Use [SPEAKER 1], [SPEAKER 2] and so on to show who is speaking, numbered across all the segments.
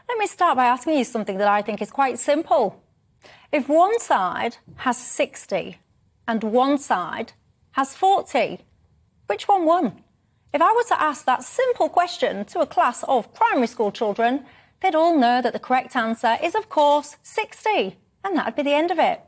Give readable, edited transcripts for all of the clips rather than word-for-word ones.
[SPEAKER 1] Let me start by asking you something that I think is quite simple. If one side has 60 and one side has 40, which one won? If I were to ask that simple question to a class of primary school children, they'd all know that the correct answer is, of course, 60, and that'd be the end of it.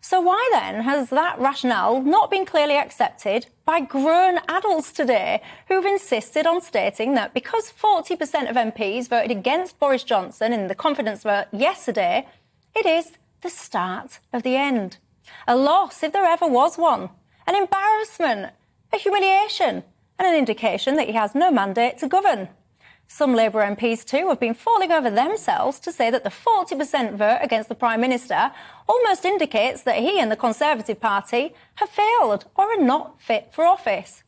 [SPEAKER 1] So why then has that rationale not been clearly accepted by grown adults today who've insisted on stating that because 40% of MPs voted against Boris Johnson in the confidence vote yesterday, it is the start of the end? A loss, if there ever was one, an embarrassment, a humiliation, and an indication that he has no mandate to govern. Some Labour MPs too have been falling over themselves to say that the 40% vote against the Prime Minister almost indicates that he and the Conservative Party have failed or are not fit for office.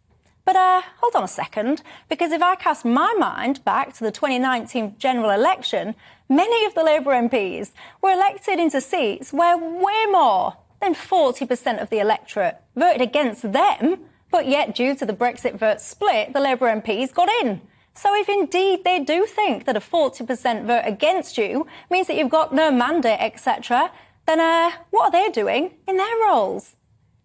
[SPEAKER 1] But hold on a second, because if I cast my mind back to the 2019 general election, many of the Labour MPs were elected into seats where way more than 40% of the electorate voted against them, but yet due to the Brexit vote split, the Labour MPs got in. So if indeed they do think that a 40% vote against you means that you've got no mandate, etc., then what are they doing in their roles?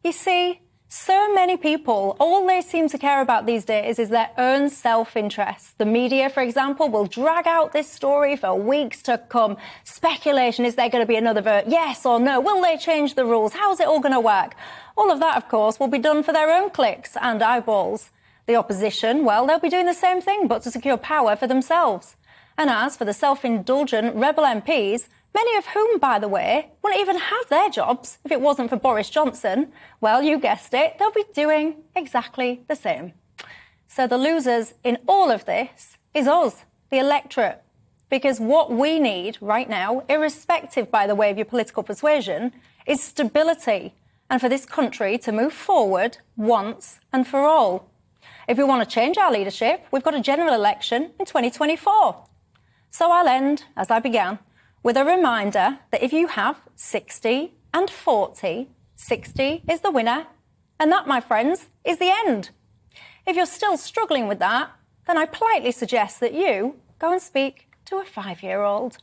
[SPEAKER 1] You see, so many people, all they seem to care about these days is their own self-interest. The media, for example, will drag out this story for weeks to come. Speculation, is there going to be another vote? Yes or no? Will they change the rules? How's it all going to work? All of that, of course, will be done for their own clicks and eyeballs. The opposition, well, they'll be doing the same thing, but to secure power for themselves. And as for the self-indulgent rebel MPs, many of whom, by the way, wouldn't even have their jobs if it wasn't for Boris Johnson, well, you guessed it, they'll be doing exactly the same. So the losers in all of this is us, the electorate. Because what we need right now, irrespective, by the way, of your political persuasion, is stability, and for this country to move forward once and for all. If we want to change our leadership, we've got a general election in 2024. So I'll end, as I began, with a reminder that if you have 60 and 40, 60 is the winner, and that, my friends, is the end. If you're still struggling with that, then I politely suggest that you go and speak to a 5-year-old.